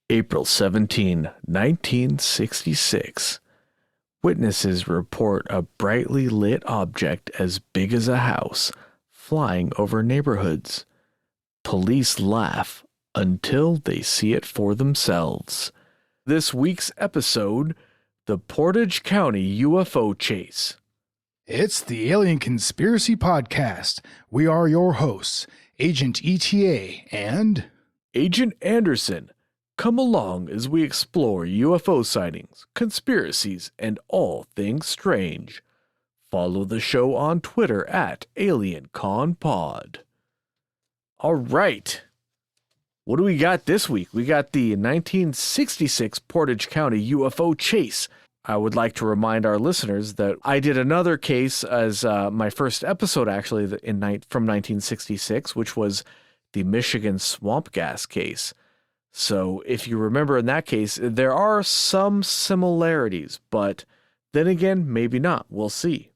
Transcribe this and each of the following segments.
April 17, 1966. Witnesses report a brightly lit object as big as a house flying over neighborhoods. Police laugh until they see it for themselves. This week's episode, the Portage County UFO chase. It's the Alien Conspiracy Podcast. We are your hosts, Agent ETA and Agent Anderson. Come along as we explore UFO sightings, conspiracies, and all things strange. Follow the show on Twitter at AlienConPod. All right. What do we got this week? We got the 1966 Portage County UFO chase. I would like to remind our listeners that I did another case as my first episode, actually, from 1966, which was the Michigan swamp gas case. So if you remember in that case, there are some similarities, but then again, maybe not. We'll see.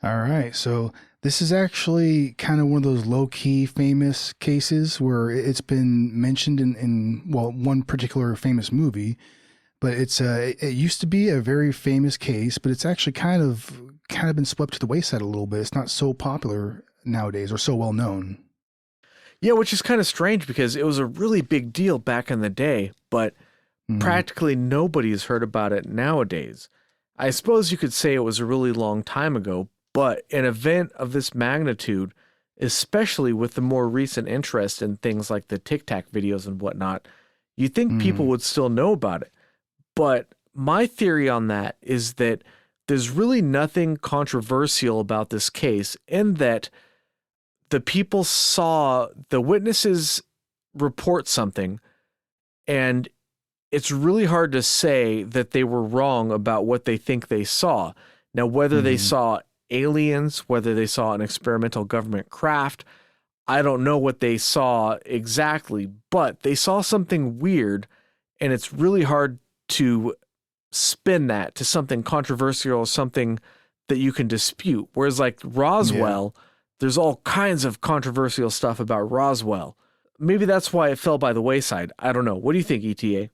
All right. So this is actually kind of one of those low-key famous cases where it's been mentioned in one particular famous movie, but it used to be a very famous case, but it's actually kind of been swept to the wayside a little bit. It's not so popular nowadays or so well known. Yeah, which is kind of strange because it was a really big deal back in the day, but practically nobody has heard about it nowadays. I suppose you could say it was a really long time ago, but an event of this magnitude, especially with the more recent interest in things like the Tic Tac videos and whatnot, you'd think people would still know about it. But my theory on that is that there's really nothing controversial about this case in that the witnesses report something, and it's really hard to say that they were wrong about what they think they saw. Now, whether they saw aliens, whether they saw an experimental government craft, I don't know what they saw exactly, but they saw something weird, and it's really hard to spin that to something controversial or something that you can dispute. Whereas like Roswell, there's all kinds of controversial stuff about Roswell. Maybe that's why it fell by the wayside. I don't know. What do you think, ETA?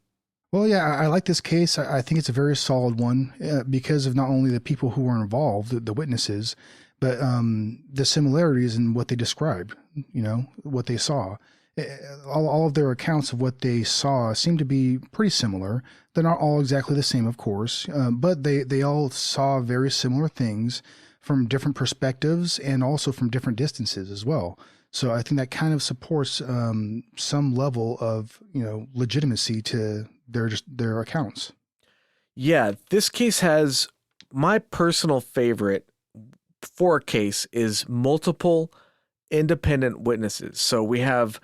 Well, yeah, I like this case. I think it's a very solid one because of not only the people who were involved, the witnesses, but the similarities in what they described, what they saw. All of their accounts of what they saw seem to be pretty similar. They're not all exactly the same, of course, but they all saw very similar things from different perspectives and also from different distances as well. So I think that kind of supports some level of legitimacy to their accounts. Yeah, this case has my personal favorite for a case is multiple independent witnesses. So we have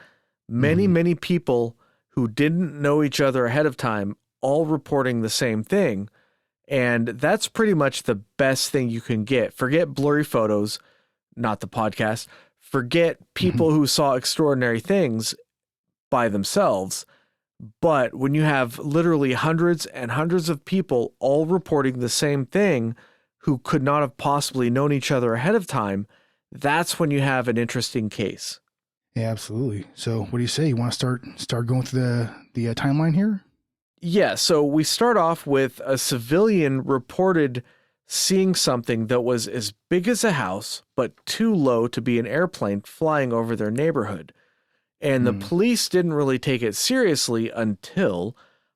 many people who didn't know each other ahead of time, all reporting the same thing. And that's pretty much the best thing you can get. Forget blurry photos, not the podcast. Forget people who saw extraordinary things by themselves. But when you have literally hundreds and hundreds of people all reporting the same thing who could not have possibly known each other ahead of time, that's when you have an interesting case. Yeah, absolutely. So what do you say? You want to start going through the timeline here? Yeah, so we start off with a civilian reported seeing something that was as big as a house, but too low to be an airplane flying over their neighborhood. And the police didn't really take it seriously until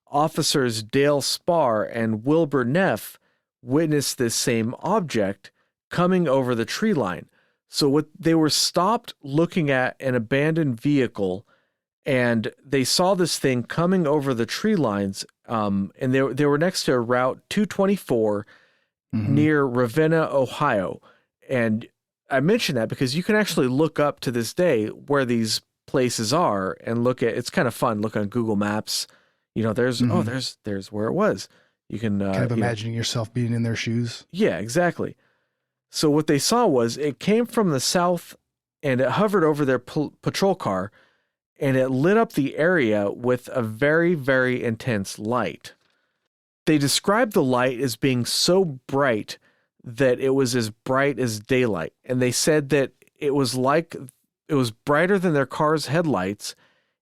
officers Dale Spar and Wilbur Neff witnessed this same object coming over the tree line. So they were stopped looking at an abandoned vehicle, and they saw this thing coming over the tree lines, and they were next to Route 224 near Ravenna, Ohio. And I mention that because you can actually look up to this day where these places are and look at. It's kind of fun. Look on Google Maps. There's where it was. You can kind of imagining yourself being in their shoes. Yeah, exactly. So what they saw was it came from the south, and it hovered over their patrol car, and it lit up the area with a very, very intense light. They described the light as being so bright that it was as bright as daylight. And they said that it was brighter than their car's headlights,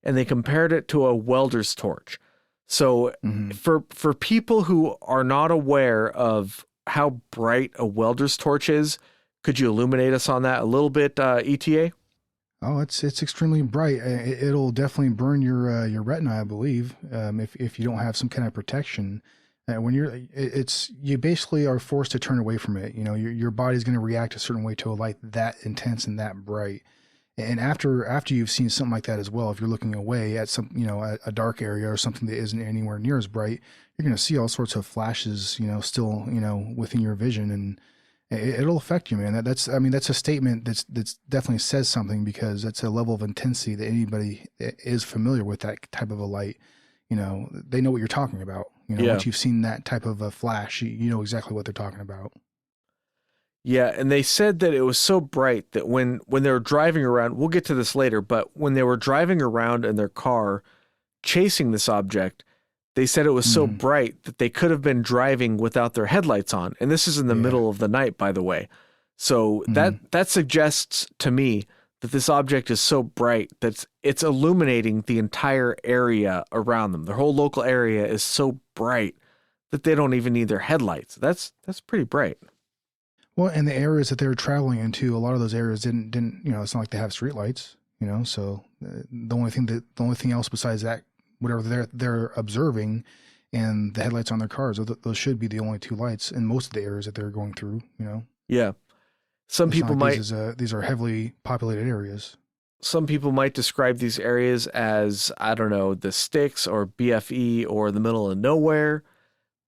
and they compared it to a welder's torch. So Hmm. for people who are not aware of how bright a welder's torch is, could you illuminate us on that a little bit, ETA? Oh, it's extremely bright. It'll definitely burn your retina, I believe, if you don't have some kind of protection. When it's you basically are forced to turn away from it. You know, your body's going to react a certain way to a light that intense and that bright. And after you've seen something like that as well, if you're looking away at some, a dark area or something that isn't anywhere near as bright, you're going to see all sorts of flashes, still, within your vision, and it'll affect you, man. I mean, that's a statement that's definitely says something, because that's a level of intensity that anybody is familiar with that type of a light. They know what you're talking about. Yeah. Once you've seen that type of a flash, you know exactly what they're talking about. Yeah, and they said that it was so bright that when they were driving around, we'll get to this later, but when they were driving around in their car chasing this object, they said it was so Mm, bright that they could have been driving without their headlights on. And this is in the yeah. middle of the night, by the way. So Mm, that suggests to me that this object is so bright that it's illuminating the entire area around them. Their whole local area is so bright that they don't even need their headlights. That's pretty bright. well, and the areas that they were traveling into, a lot of those areas didn't, it's not like they have streetlights, so the only thing else besides that, whatever they're observing, and the headlights on their cars, those should be the only two lights in most of the areas that they're going through. Yeah. Some It's not people like might these are heavily populated areas. some people might describe these areas as, I don't know, the sticks or BFE or the middle of nowhere.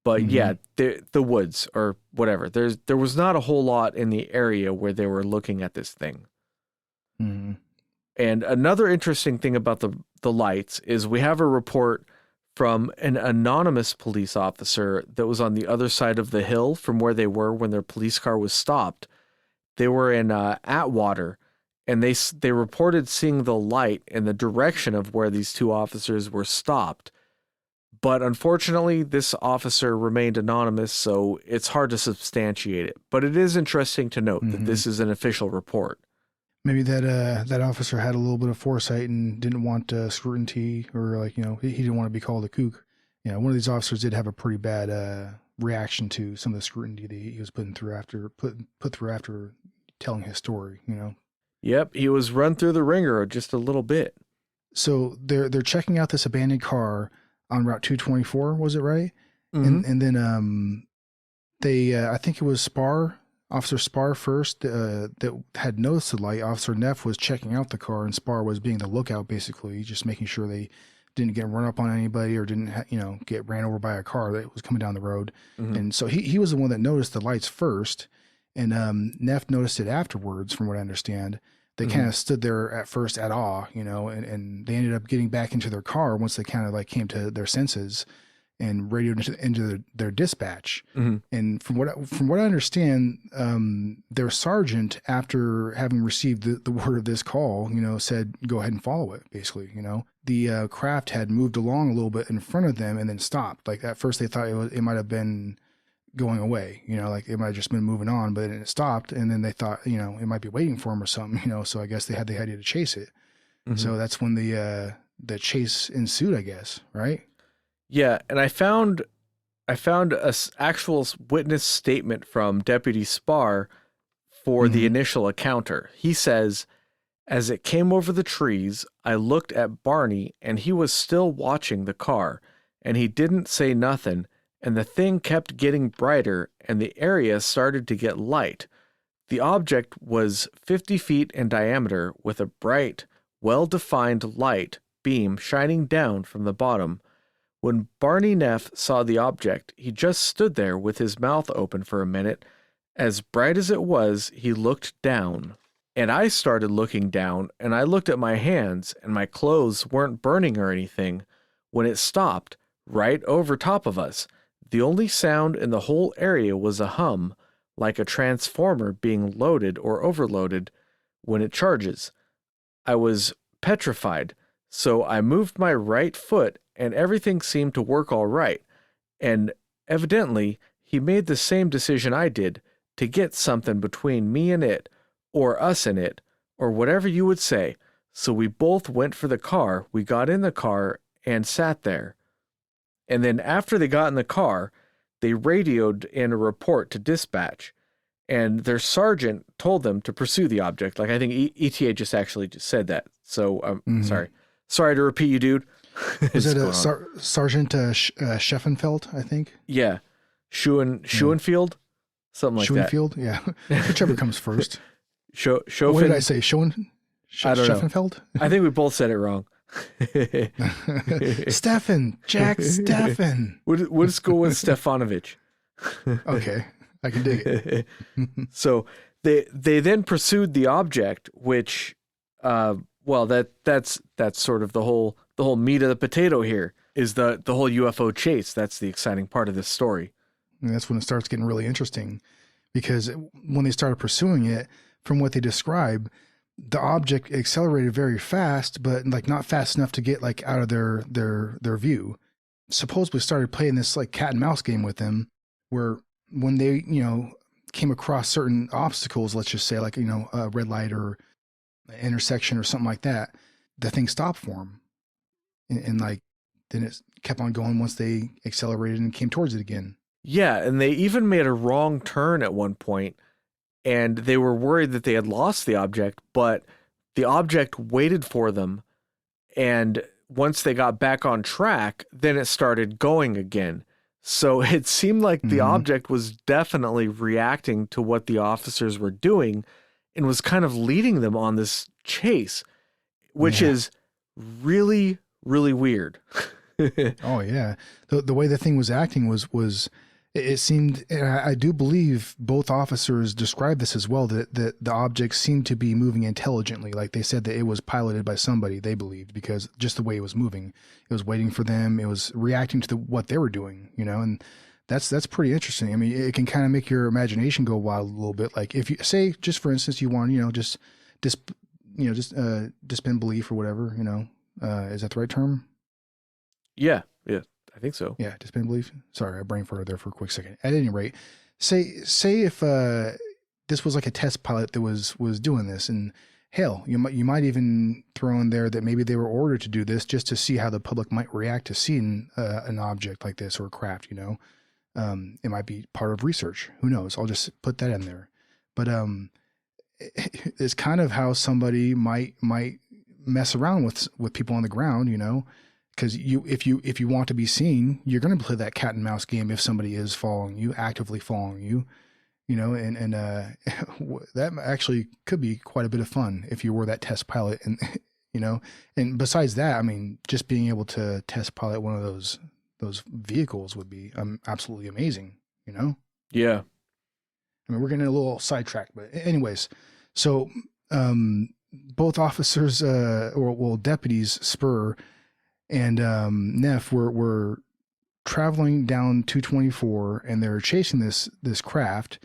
But Hmm. yeah, the woods or whatever. There was not a whole lot in the area where they were looking at this thing. Hmm. And another interesting thing about the lights is we have a report from an anonymous police officer that was on the other side of the hill from where they were when their police car was stopped. They were in Atwater, and they reported seeing the light in the direction of where these two officers were stopped. But unfortunately, this officer remained anonymous, so it's hard to substantiate it. But it is interesting to note that Hmm. this is an official report. Maybe that officer had a little bit of foresight and didn't want scrutiny, or like he didn't want to be called a kook. One of these officers did have a pretty bad reaction to some of the scrutiny that he was put through after telling his story. Yep, he was run through the ringer just a little bit. So they're checking out this abandoned car on Route 224, was it right? Hmm. And then they I think it was Officer Spar first that had noticed the light. Officer Neff was checking out the car, and Spar was being the lookout, basically, just making sure they didn't get run up on anybody, or didn't get ran over by a car that was coming down the road. Hmm. And so he was the one that noticed the lights first, and Neff noticed it afterwards, from what I understand. They Hmm. kind of stood there at first at awe, and they ended up getting back into their car once they kind of like came to their senses, and radioed into their dispatch. Hmm. And from what I understand, their sergeant, after having received the word of this call, said, "Go ahead and follow it." Basically, the craft had moved along a little bit in front of them and then stopped. Like at first, they thought it might have been going away. Like it might have just been moving on, but then it stopped, and then they thought, it might be waiting for them or something. So I guess they had the idea to chase it. Hmm. So that's when the chase ensued, I guess, right? Yeah, and I found a actual witness statement from Deputy Spar for the Mm-hmm. initial encounter. He says, "As it came over the trees, I looked at Barney, and he was still watching the car, and he didn't say nothing, and the thing kept getting brighter, and the area started to get light. The object was 50 feet in diameter with a bright, well-defined light beam shining down from the bottom. When Barney Neff saw the object, he just stood there with his mouth open for a minute. As bright as it was, he looked down. And I started looking down, and I looked at my hands, and my clothes weren't burning or anything, when it stopped, right over top of us. The only sound in the whole area was a hum, like a transformer being loaded or overloaded when it charges. I was petrified, so I moved my right foot, and everything seemed to work all right. And evidently, he made the same decision I did, to get something between me and it, or us and it, or whatever you would say. So we both went for the car. We got in the car and sat there." And then after they got in the car, they radioed in a report to dispatch, and their sergeant told them to pursue the object. Like, I think ETA just said that. So sorry to repeat you, dude. Was it a Sergeant Scheffenfeld, I think? Yeah. Schoenfield? Something like that. Schoenfield? Yeah. Whichever comes first. Schoffen? What did I say? I don't know. Scheffenfeld? I think we both said it wrong. Jack Steffen. What school was Stefanovic? Okay, I can dig it. So they then pursued the object, which, that's sort of the whole meat of the potato here is the whole UFO chase. That's the exciting part of this story. And that's when it starts getting really interesting, because when they started pursuing it, from what they describe, the object accelerated very fast, but like not fast enough to get like out of their view. Supposedly started playing this like cat and mouse game with them, where when they, came across certain obstacles, let's just say like, a red light or an intersection or something like that, the thing stopped for them. And like, then it kept on going once they accelerated and came towards it again. Yeah. And they even made a wrong turn at one point, and they were worried that they had lost the object, but the object waited for them. And once they got back on track, then it started going again. So it seemed like the object was definitely reacting to what the officers were doing and was kind of leading them on this chase, which is really, really weird. Oh yeah. The way the thing was acting was it seemed, and I do believe both officers described this as well, that the object seemed to be moving intelligently. Like they said that it was piloted by somebody, they believed, because just the way it was moving, it was waiting for them. It was reacting to what they were doing, and that's pretty interesting. I mean, it can kind of make your imagination go wild a little bit. Like if you say, just for instance, you want, just disband belief or whatever, is that the right term? Yeah. I think so. Yeah, disband belief. Sorry, I brain farted there for a quick second. At any rate, say if this was like a test pilot that was doing this, and hell, you might even throw in there that maybe they were ordered to do this just to see how the public might react to seeing an object like this or a craft. It might be part of research. Who knows? I'll just put that in there. But it's kind of how somebody might mess around with people on the ground, because if you want to be seen, you're going to play that cat and mouse game if somebody is following you, actively following you, and that actually could be quite a bit of fun if you were that test pilot. And, and besides that, I mean, just being able to test pilot one of those vehicles would be absolutely amazing, Yeah. I mean, we're getting a little sidetracked, but anyways, so both officers, deputies, Spur and Neff were traveling down 224, and they're chasing this craft,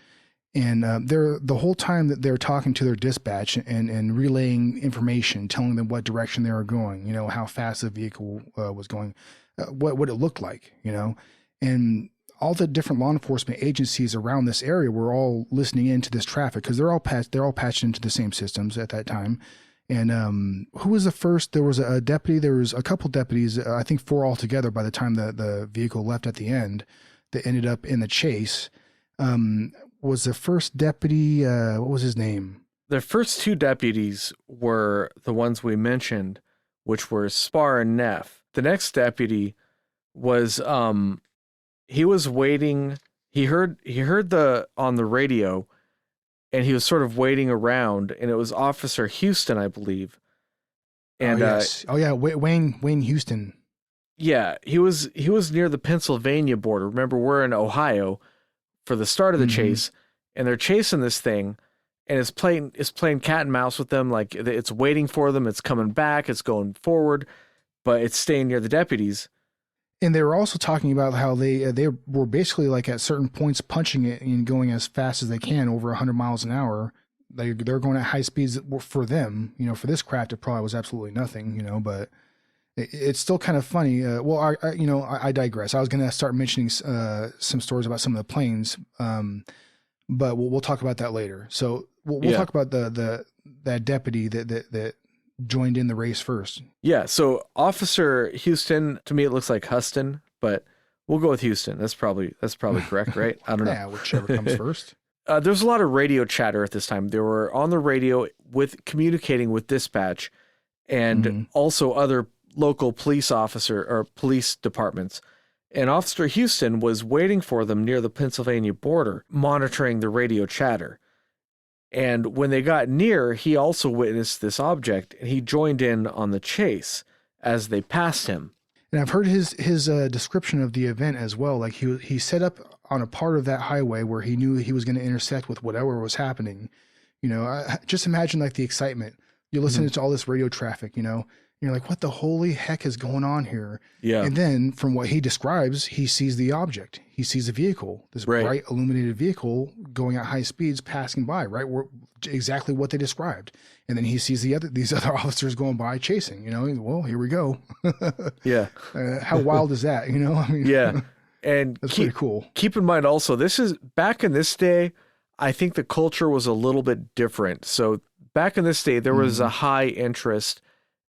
and they're the whole time that they're talking to their dispatch and relaying information, telling them what direction they were going, how fast the vehicle was going, what it looked like, and all the different law enforcement agencies around this area were all listening into this traffic, because they're all patched into the same systems at that time. And who was the first? There was a deputy. There was a couple deputies, I think 4 altogether by the time the vehicle left at the end, that ended up in the chase. Was the first deputy, what was his name? The first 2 deputies were the ones we mentioned, which were Spar and Neff. The next deputy was, he was waiting. He heard on the radio, and he was sort of waiting around, and it was Officer Houston, I believe. And yes. Wayne Houston. Yeah, he was near the Pennsylvania border. Remember, we're in Ohio for the start of the chase, and they're chasing this thing, and it's playing cat and mouse with them. Like, it's waiting for them, it's coming back, it's going forward, but it's staying near the deputies. And they were also talking about how they were basically like at certain points punching it and going as fast as they can over 100 miles an hour. They're going at high speeds for them. For this craft, it probably was absolutely nothing. But it's still kind of funny. I digress. I was going to start mentioning some stories about some of the planes, but we'll talk about that later. So we'll talk about that deputy that joined in the race first. Yeah, so Officer Houston, to me it looks like Huston, but We'll go with Houston. That's probably correct, right? I don't know. Yeah, whichever comes first. There's a lot of radio chatter at this time. They were on the radio with communicating with dispatch and also other local police officer or police departments. And Officer Houston was waiting for them near the Pennsylvania border, monitoring the radio chatter. And when they got near, he also witnessed this object, and he joined in on the chase as they passed him. And I've heard his description of the event as well. Like he set up on a part of that highway where he knew he was going to intersect with whatever was happening. You know, just imagine like the excitement. You're listening to all this radio traffic, you know, and you're like, what the holy heck is going on here? Yeah. And then from what he describes, he sees the object. He sees a vehicle, this bright illuminated vehicle going at high speeds, passing by, right? Exactly what they described. And then he sees these other officers going by chasing, you know, well, here we go. Yeah. How wild is that? You know, I mean, yeah. And that's pretty cool. Keep in mind also, this is back in this day, I think the culture was a little bit different. So back in this day, there was a high interest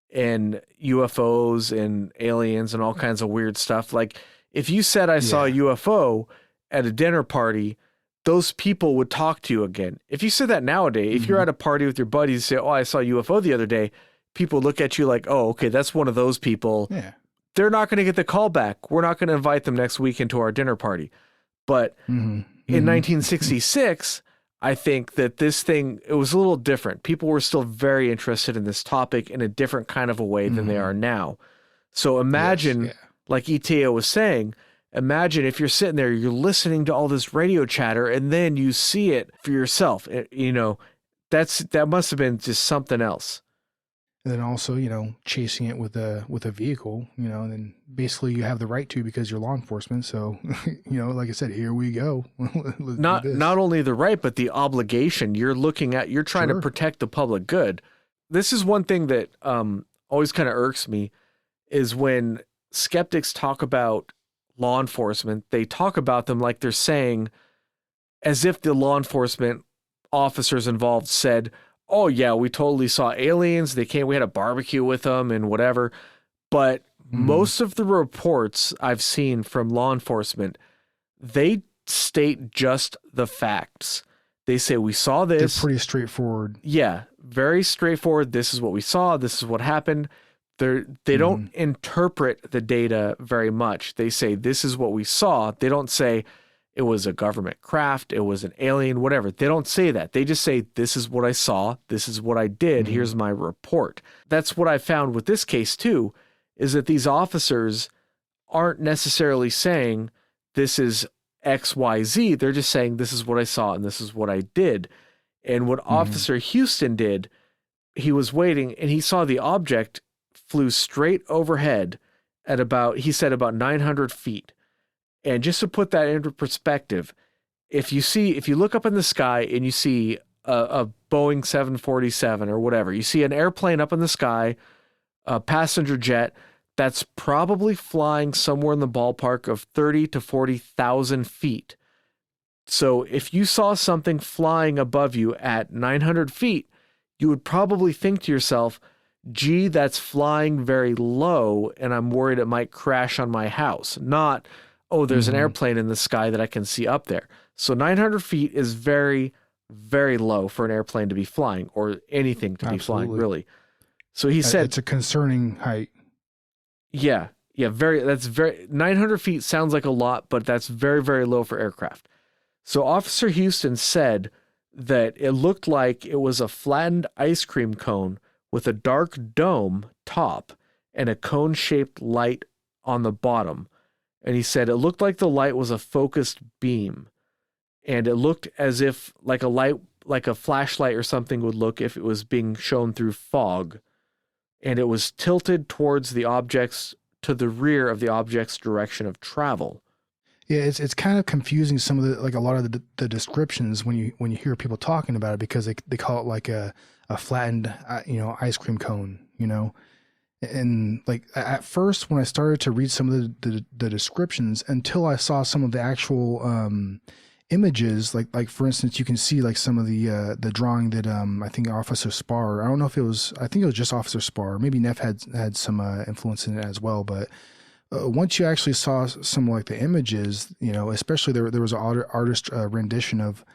in UFOs and aliens and all kinds of weird stuff. Like if you said I saw a UFO at a dinner party, those people would talk to you again. If you said that nowadays, if you're at a party with your buddies and say, oh, I saw a UFO the other day, people look at you like, oh, okay, that's one of those people. Yeah. They're not going to get the call back. We're not going to invite them next week into our dinner party. But in 1966, I think that this thing, it was a little different. People were still very interested in this topic in a different kind of a way than they are now. So imagine, like ETA was saying, imagine if you're sitting there, you're listening to all this radio chatter, and then you see it for yourself. You know, that must have been just something else. And then also, you know, chasing it with a vehicle, you know, and then basically you have the right to because you're law enforcement. So, you know, like I said, here we go. Not only the right, but the obligation. You're trying to protect the public good. This is one thing that always kind of irks me is when skeptics talk about law enforcement, they talk about them like they're saying as if the law enforcement officers involved said, oh yeah, we totally saw aliens. We had a barbecue with them and whatever. But most of the reports I've seen from law enforcement, they state just the facts. They say, we saw this. They're pretty straightforward. Yeah, very straightforward. This is what we saw. This is what happened. They don't interpret the data very much. They say, this is what we saw. They don't say, it was a government craft, it was an alien, whatever. They don't say that. They just say, this is what I saw, this is what I did, here's my report. That's what I found with this case too, is that these officers aren't necessarily saying, this is X, Y, Z. They're just saying, this is what I saw and this is what I did. And what Officer Houston did, he was waiting and he saw the object flew straight overhead at about 900 feet. And just to put that into perspective, if you look up in the sky and you see a Boeing 747 or whatever, you see an airplane up in the sky, a passenger jet, that's probably flying somewhere in the ballpark of 30 to 40,000 feet. So if you saw something flying above you at 900 feet, you would probably think to yourself, gee, that's flying very low and I'm worried it might crash on my house. Not, oh, there's an airplane in the sky that I can see up there. So 900 feet is very, very low for an airplane to be flying or anything to be flying, really. So he said... It's a concerning height. Yeah. 900 feet sounds like a lot, but that's very, very low for aircraft. So Officer Houston said that it looked like it was a flattened ice cream cone with a dark dome top and a cone-shaped light on the bottom. And he said it looked like the light was a focused beam. And it looked as if like a flashlight or something would look if it was being shown through fog. And it was tilted towards the objects to the rear of the object's direction of travel. Yeah, it's kind of confusing some of a lot of the descriptions when you hear people talking about it because they call it like a flattened ice cream cone, you know. And like at first when I started to read some of the descriptions until I saw some of the actual images, like for instance, you can see like some of the drawing that I think Officer Spar, I think it was just Officer Spar, maybe Neff had some influence in it as well, but once you actually saw some like the images, especially there was an artist rendition of,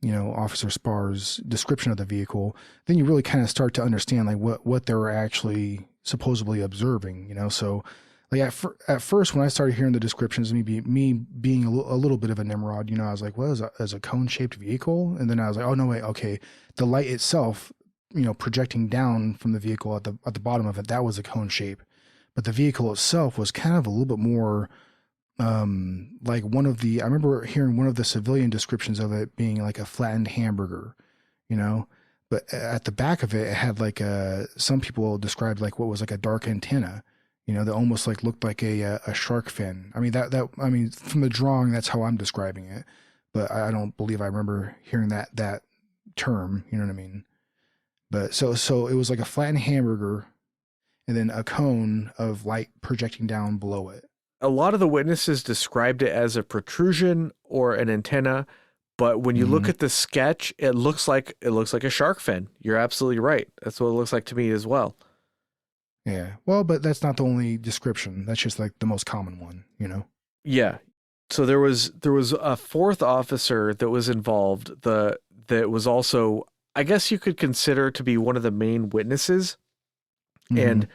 Officer Sparr's description of the vehicle, then you really kind of start to understand like what they were actually supposedly observing, So like at first when I started hearing the descriptions, me being a little bit of a Nimrod, I was like, well, as a cone shaped vehicle. And then I was like, oh no, wait. Okay. The light itself, projecting down from the vehicle at the bottom of it, that was a cone shape, but the vehicle itself was kind of a little bit more, like I remember hearing one of the civilian descriptions of it being like a flattened hamburger, but at the back of it, it had like some people described like what was like a dark antenna, that almost like looked like a shark fin. I mean, I mean, from the drawing, that's how I'm describing it, but I don't believe I remember hearing that term, you know what I mean? But so it was like a flattened hamburger and then a cone of light projecting down below it. A lot of the witnesses described it as a protrusion or an antenna, but when you look at the sketch, it looks like a shark fin. You're absolutely right. That's what it looks like to me as well. Yeah. Well, but that's not the only description. That's just like the most common one, Yeah. So there was a fourth officer that was involved, that was also, I guess you could consider to be one of the main witnesses. And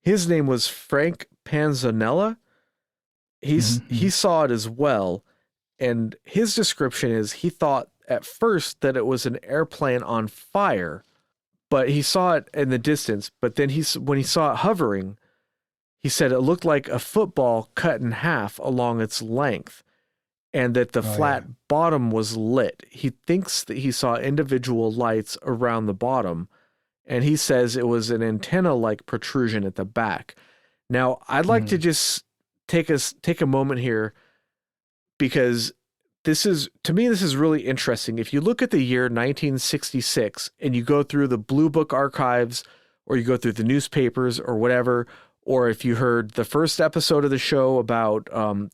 his name was Frank Panzanella. He saw it as well. And his description is he thought at first that it was an airplane on fire, but he saw it in the distance. But then when he saw it hovering, he said it looked like a football cut in half along its length, and that the flat bottom was lit. He thinks that he saw individual lights around the bottom, and he says it was an antenna-like protrusion at the back. Now, I'd like to just take a moment here, because this is really interesting. If you look at the year 1966 and you go through the Blue Book archives, or you go through the newspapers or whatever, or if you heard the first episode of the show about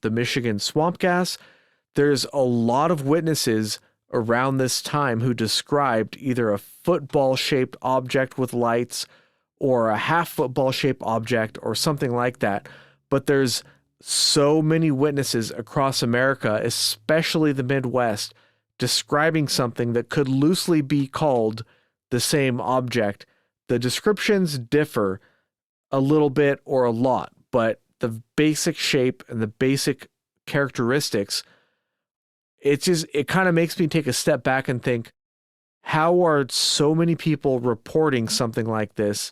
the Michigan swamp gas, there's a lot of witnesses around this time who described either a football-shaped object with lights or a half football-shaped object or something like that. But there's so many witnesses across America, especially the Midwest, describing something that could loosely be called the same object. The descriptions differ a little bit or a lot, but the basic shape and the basic characteristics, it kind of makes me take a step back and think, how are so many people reporting something like this?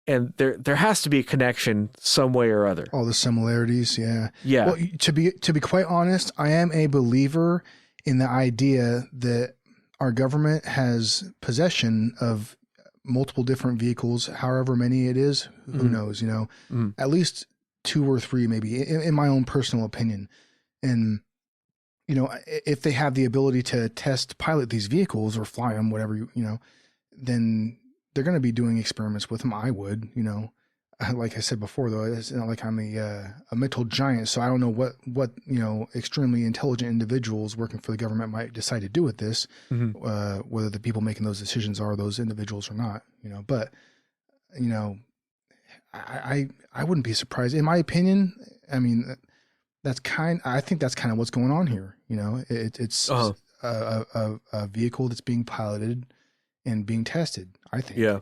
And there has to be a connection some way or other. All the similarities, yeah. Yeah. Well, to be quite honest, I am a believer in the idea that our government has possession of multiple different vehicles, however many it is, who knows, at least 2 or 3 maybe, in my own personal opinion. And, if they have the ability to pilot these vehicles or fly them, whatever, then they're going to be doing experiments with them. I would, like I said before, though, it's not like I'm a mental giant. So I don't know what, extremely intelligent individuals working for the government might decide to do with this, whether the people making those decisions are those individuals or not, but, I wouldn't be surprised. In my opinion, I mean, I think that's kind of what's going on here. It's a vehicle that's being piloted and being tested, I think. Yeah.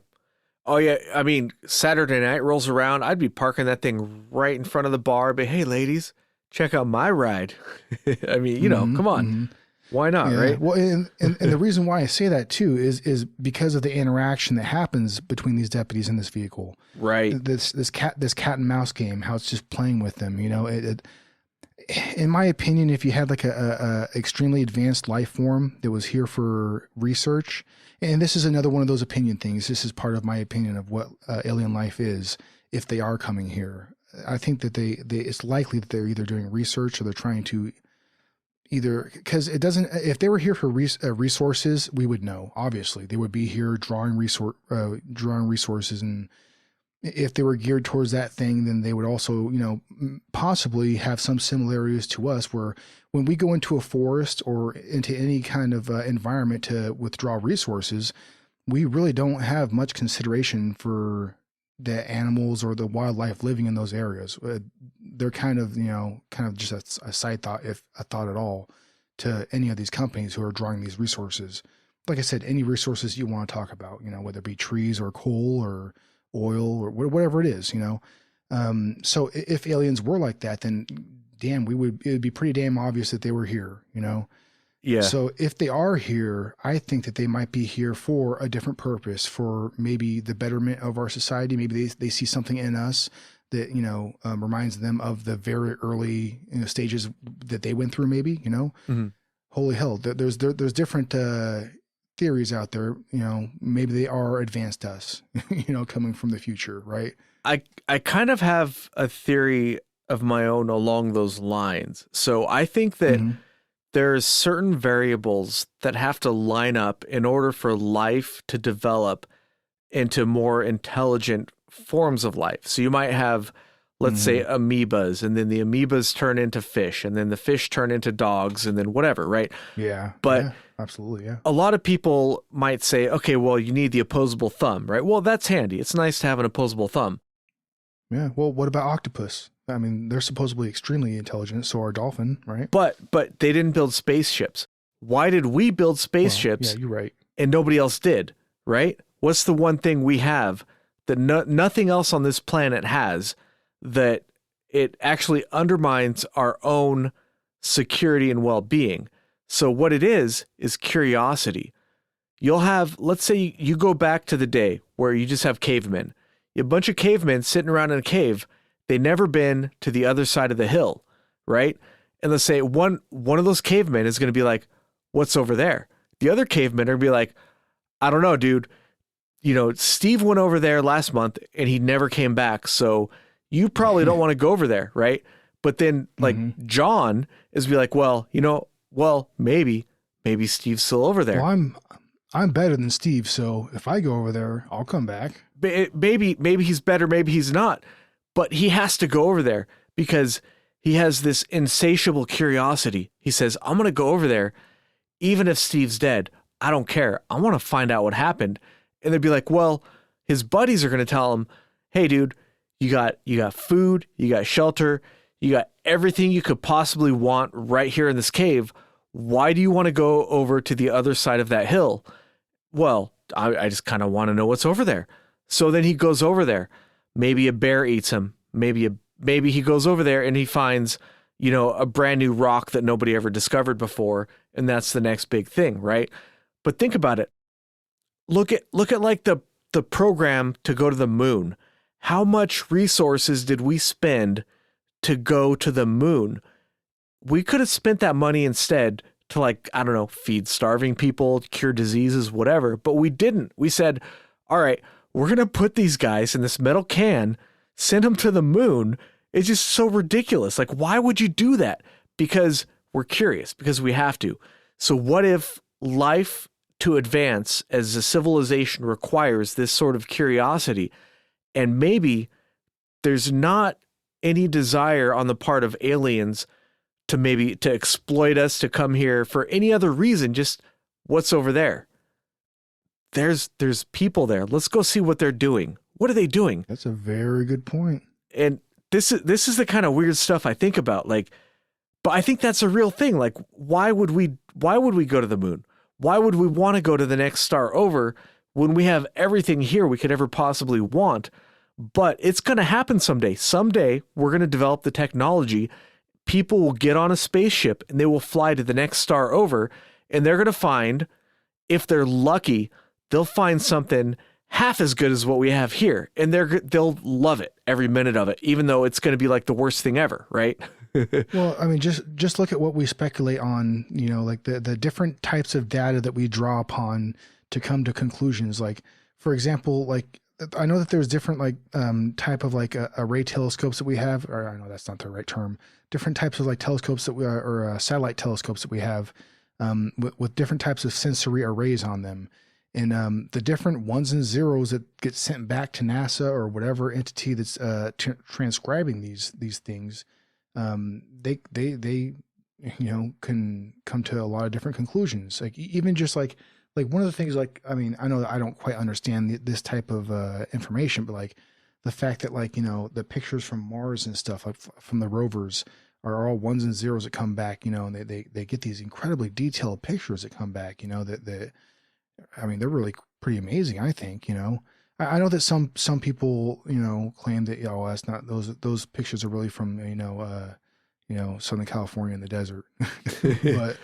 Oh yeah. I mean, Saturday night rolls around, I'd be parking that thing right in front of the bar, but hey ladies, check out my ride. I mean, come on. Why not? Yeah. Right. Well, and the reason why I say that too is because of the interaction that happens between these deputies in this vehicle. Right. This cat and mouse game, how it's just playing with them, in my opinion, if you had like a extremely advanced life form that was here for research, and this is another one of those opinion things. This is part of my opinion of what alien life is. If they are coming here, I think that it's likely that they're either doing research or they're trying to because it doesn't. If they were here for resources, we would know. Obviously, they would be here drawing resources, and if they were geared towards that thing, then they would also, possibly have some similarities to us, where when we go into a forest or into any kind of environment to withdraw resources, we really don't have much consideration for the animals or the wildlife living in those areas. They're kind of, kind of just a side thought, if a thought at all, to any of these companies who are drawing these resources. Like I said, any resources you want to talk about, whether it be trees or coal or oil or whatever it is, So if aliens were like that, then damn, it would be pretty damn obvious that they were here. Yeah. So if they are here, I think that they might be here for a different purpose, for maybe the betterment of our society. Maybe they see something in us that, reminds them of the very early stages that they went through, maybe, Mhm. Holy hell. There's different theories out there, maybe they are advanced us, coming from the future, right? I kind of have a theory of my own along those lines. So I think that Mm-hmm. there's certain variables that have to line up in order for life to develop into more intelligent forms of life. So you might have, let's say, amoebas, and then the amoebas turn into fish, and then the fish turn into dogs, and then whatever, right? Yeah. But yeah, absolutely. Yeah. a lot of people might say, okay, well, you need the opposable thumb, right? Well, that's handy. It's nice to have an opposable thumb. Yeah. Well, what about octopus? I mean, they're supposedly extremely intelligent. So are dolphin, right? But they didn't build spaceships. Why did we build Well, spaceships yeah, you're right. and nobody else did, right? What's the one thing we have that nothing else on this planet has, that it actually undermines our own security and well-being? So what it is curiosity. You'll have, let's say you go back to the day where you just have cavemen. A bunch of cavemen sitting around in a cave. They never been to the other side of the hill, right? And let's say one of those cavemen is going to be like, what's over there? The other cavemen are going to be like, I don't know, dude. Steve went over there last month and he never came back. So you probably don't want to go over there, right? But then like John is be like, well, maybe Steve's still over there. Well, I'm better than Steve, so if I go over there, I'll come back. Maybe he's better, maybe he's not, but he has to go over there because he has this insatiable curiosity. He says, I'm going to go over there. Even if Steve's dead, I don't care. I want to find out what happened. And they'd be like, well, his buddies are going to tell him, hey, dude, you got food, you got shelter, you got everything you could possibly want right here in this cave. Why do you want to go over to the other side of that hill? Well, I just kind of want to know what's over there. So then he goes over there. Maybe a bear eats him. Maybe he goes over there and he finds, a brand new rock that nobody ever discovered before. And that's the next big thing, right? But think about it. Look at like the program to go to the moon. How much resources did we spend to go to the moon? We could have spent that money instead to, like, I don't know, feed starving people, cure diseases, whatever. But we didn't. We said, all right, we're going to put these guys in this metal can, send them to the moon. It's just so ridiculous. Like, why would you do that? Because we're curious, because we have to. So what if life to advance as a civilization requires this sort of curiosity? And maybe there's not any desire on the part of aliens to exploit us, to come here for any other reason, just what's over there. There's people there. Let's go see what they're doing. What are they doing? That's a very good point. And this is the kind of weird stuff I think about. Like, but I think that's a real thing. Like, why would we go to the moon? Why would we want to go to the next star over when we have everything here we could ever possibly want? But it's going to happen someday. Someday we're going to develop the technology. People will get on a spaceship and they will fly to the next star over, and they're going to find, if they're lucky, they'll find something half as good as what we have here, and they'll love it every minute of it, even though it's going to be like the worst thing ever, right? Well, I mean, just look at what we speculate on, like the different types of data that we draw upon to come to conclusions. Like, for example, like I know that there's different like type of like array telescopes that we have, or I know that's not the right term. Different types of like telescopes that we are, or satellite telescopes that we have with different types of sensory arrays on them. And the different ones and zeros that get sent back to NASA or whatever entity that's transcribing these things, they can come to a lot of different conclusions. Like even just like one of the things, like, I mean, I know that I don't quite understand this type of information, but like the fact that like, the pictures from Mars and stuff, like from the rovers, are all ones and zeros that come back, and they get these incredibly detailed pictures that come back, that I mean, they're really pretty amazing, I think, I know that some people, claim that, that's not, those pictures are really from, Southern California in the desert. but,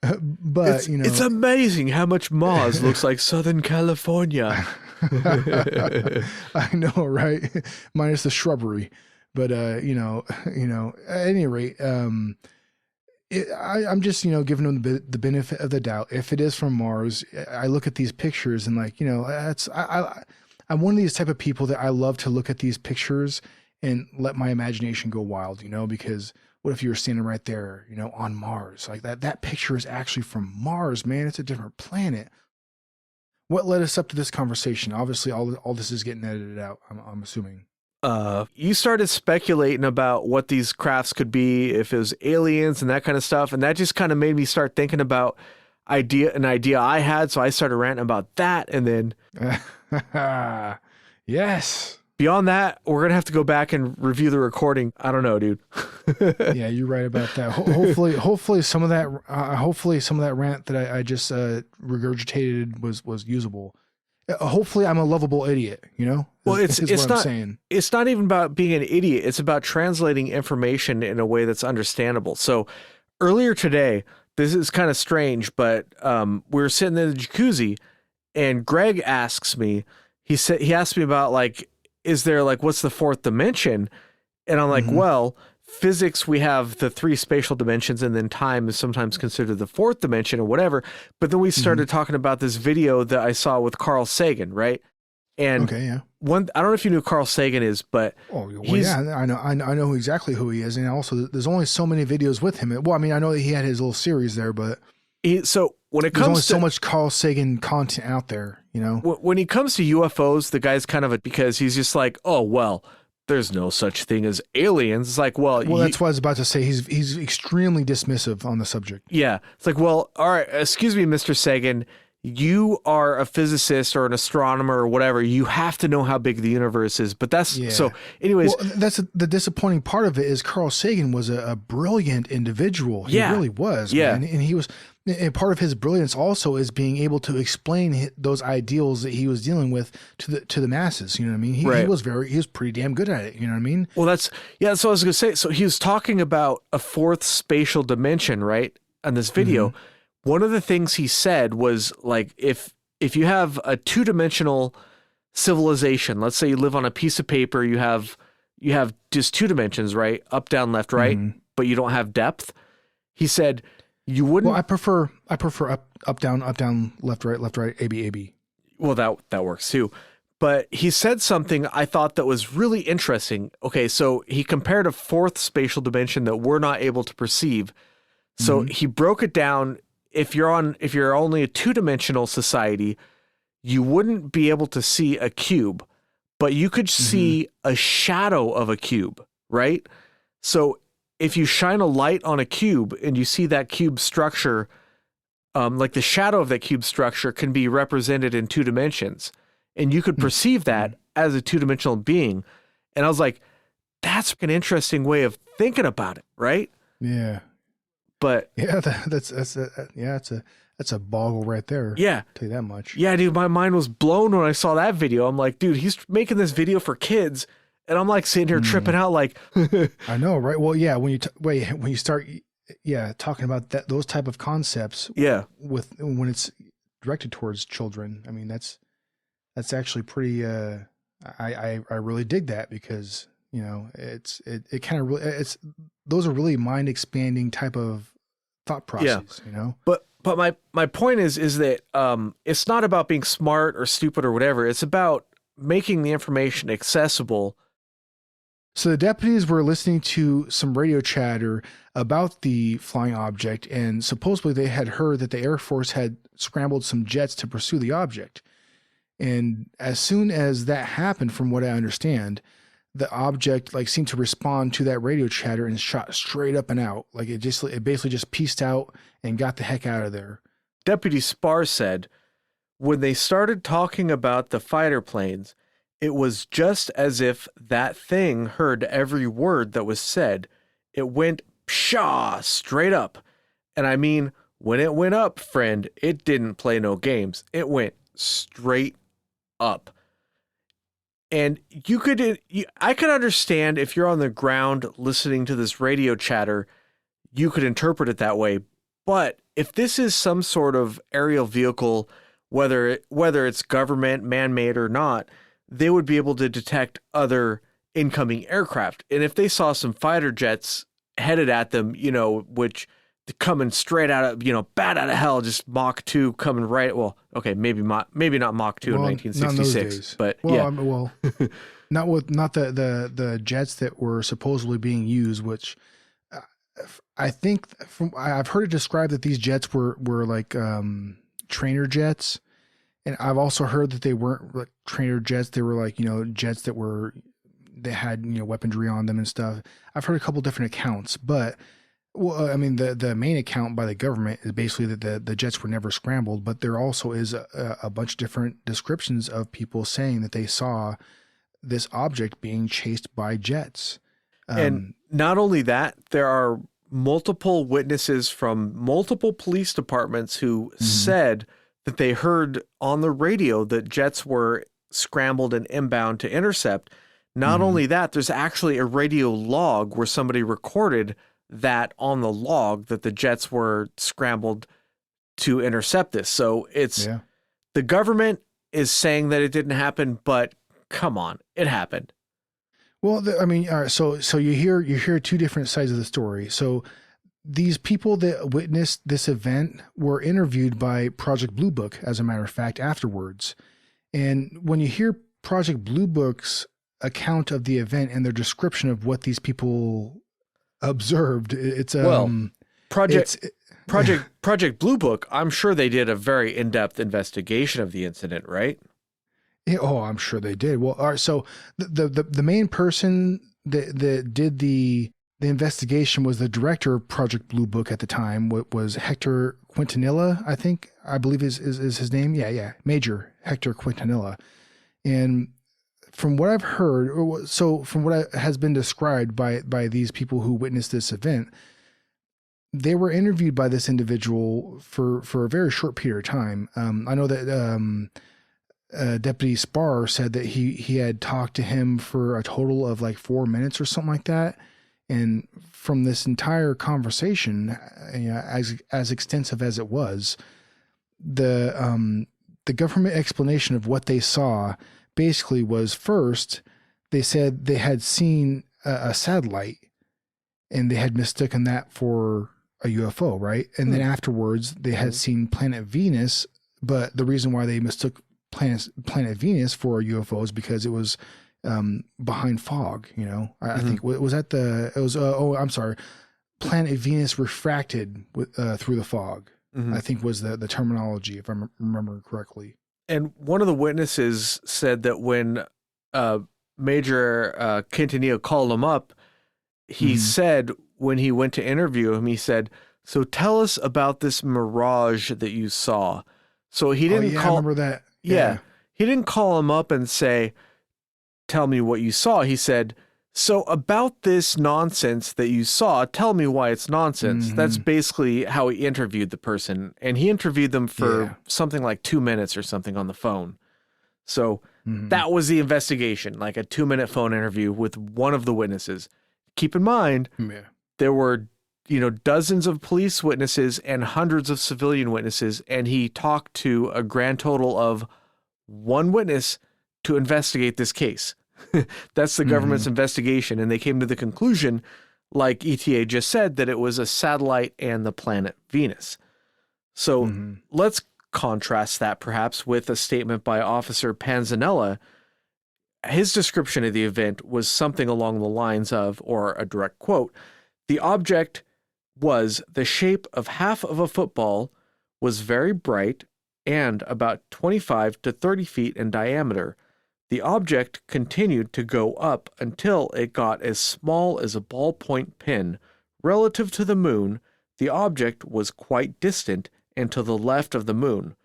but, it's amazing how much Mars looks like Southern California. I know, right? Minus the shrubbery. But, at any rate, I'm just, giving them the benefit of the doubt. If it is from Mars, I look at these pictures and like, I'm one of these type of people that I love to look at these pictures and let my imagination go wild, because what if you were standing right there, on Mars? Like that picture is actually from Mars, man. It's a different planet. What led us up to this conversation? Obviously, all this is getting edited out, I'm assuming. You started speculating about what these crafts could be, if it was aliens and that kind of stuff. And that just kind of made me start thinking about an idea I had. So I started ranting about that. And then yes. Beyond that, we're going to have to go back and review the recording. I don't know, dude. Yeah, you're right about that. Hopefully some of that rant that I just regurgitated was usable. Hopefully I'm a lovable idiot, Well, it's what not, I'm saying. It's not even about being an idiot. It's about translating information in a way that's understandable. So earlier today, this is kind of strange, but we were sitting in the jacuzzi and Greg asks me, he asked me about like, is there like, what's the fourth dimension? And I'm like, well, physics, we have the 3 spatial dimensions, and then time is sometimes considered the 4th dimension or whatever. But then we started talking about this video that I saw with Carl Sagan, right? And okay, yeah. I don't know if you knew who Carl Sagan is, but yeah, I know exactly who he is, and also there's only so many videos with him. Well, I mean, I know that he had his little series there, but so when it there's comes only to so much Carl Sagan content out there, When he comes to UFOs, the guy's kind of because he's just like, oh well, there's no such thing as aliens. It's like, well, that's what I was about to say. He's extremely dismissive on the subject. Yeah, it's like, well, all right, excuse me, Mr. Sagan. You are a physicist or an astronomer or whatever. You have to know how big the universe is. But that's so. Anyways, that's the disappointing part of it is Carl Sagan was a brilliant individual. He really was. Yeah, man. And he was. And part of his brilliance also is being able to explain those ideals that he was dealing with to the masses. You know what I mean? He was pretty damn good at it. You know what I mean? Well, that's what I was gonna say. So he was talking about a 4th spatial dimension, right? On this video. One of the things he said was like, if you have a 2-dimensional civilization, let's say you live on a piece of paper, you have just 2 dimensions, right? Up, down, left, right, but you don't have depth. He said you wouldn't. Well, I prefer up, down, left, right, A, B, A, B. Well, that works too. But he said something I thought that was really interesting. Okay, so he compared a 4th spatial dimension that we're not able to perceive. So he broke it down. If you're only a 2-dimensional society, you wouldn't be able to see a cube, but you could see a shadow of a cube, right? So if you shine a light on a cube and you see that cube structure, like the shadow of that cube structure can be represented in 2 dimensions, and you could perceive that as a 2-dimensional being. And I was like, that's an interesting way of thinking about it, right? Yeah. But yeah, that's a boggle right there. Yeah, I'll tell you that much. Yeah, dude, my mind was blown when I saw that video. I'm like, dude, he's making this video for kids, and I'm like sitting here tripping out, like. I know, right? Well, yeah, when you start, talking about those type of concepts. Yeah. When it's directed towards children, I mean that's actually pretty. I really dig that because it kind of really those are really mind expanding type of thought process, But my point is that it's not about being smart or stupid or whatever. It's about making the information accessible. So the deputies were listening to some radio chatter about the flying object, and supposedly they had heard that the Air Force had scrambled some jets to pursue the object. And as soon as that happened, from what I understand, the object seemed to respond to that radio chatter and shot straight up and out. Like it basically just pieced out and got the heck out of there. Deputy Spar said, when they started talking about the fighter planes, It was just as if that thing heard every word that was said. It went pshaw straight up. And I mean, when it went up, friend, it didn't play no games. It went straight up. And I could understand if you're on the ground listening to this radio chatter, you could interpret it that way. But if this is some sort of aerial vehicle, whether it's government, man-made or not, they would be able to detect other incoming aircraft. And if they saw some fighter jets headed at them, which coming straight out of, bat out of hell, just Mach 2 coming right. Well, okay, maybe not Mach 2 in 1966, but yeah. Not the jets that were supposedly being used, which I think I've heard it described that these jets were like trainer jets. And I've also heard that they weren't like trainer jets. They were like, jets they had, weaponry on them and stuff. I've heard a couple different accounts, but I mean, the main account by the government is basically that the jets were never scrambled, but there also is a bunch of different descriptions of people saying that they saw this object being chased by jets. And not only that, there are multiple witnesses from multiple police departments who said that they heard on the radio that jets were scrambled and inbound to intercept. Not only that, there's actually a radio log where somebody recorded that on the log that the jets were scrambled to intercept this. So the government is saying that it didn't happen, but come on, it happened. Well, I mean, all right, so you hear two different sides of the story. So these people that witnessed this event were interviewed by Project Blue Book, as a matter of fact, afterwards. And when you hear Project Blue Book's account of the event and their description of what these people observed, it's Project Blue Book, I'm sure they did a very in-depth investigation of the incident, right? Yeah, I'm sure they did. Well, all right, so the main person that did the investigation was the director of Project Blue Book at the time. What was Hector Quintanilla, I believe is his name. Yeah. Major Hector Quintanilla. And from what I've heard, from what has been described by these people who witnessed this event, they were interviewed by this individual for a very short period of time. I know that Deputy Spar said that he had talked to him for a total of like 4 minutes or something like that. And from this entire conversation, as extensive as it was, the government explanation of what they saw basically was, first, they said they had seen a satellite and they had mistaken that for a UFO, right? And then afterwards they had seen planet Venus, but the reason why they mistook planet Venus for a UFO is because it was behind fog. I think I'm sorry, planet Venus refracted through the fog. I think was the terminology, if I'm remembering correctly. And one of the witnesses said that when Major Quintanilla called him up, he said when he went to interview him, he said, "So tell us about this mirage that you saw." So he didn't I remember that. Yeah. He didn't call him up and say, "Tell me what you saw." He said, "So about this nonsense that you saw, tell me why it's nonsense." That's basically how he interviewed the person. And he interviewed them for something like 2 minutes or something on the phone. So that was the investigation, like a 2-minute phone interview with one of the witnesses. Keep in mind, there were, dozens of police witnesses and hundreds of civilian witnesses. And he talked to a grand total of one witness to investigate this case. That's the government's investigation. And they came to the conclusion, like ETA just said, that it was a satellite and the planet Venus. So let's contrast that perhaps with a statement by Officer Panzanella. His description of the event was something along the lines of, or a direct quote, "The object was the shape of half of a football, was very bright, and about 25 to 30 feet in diameter. The object continued to go up until it got as small as a ballpoint pin. Relative to the moon, the object was quite distant and to the left of the moon.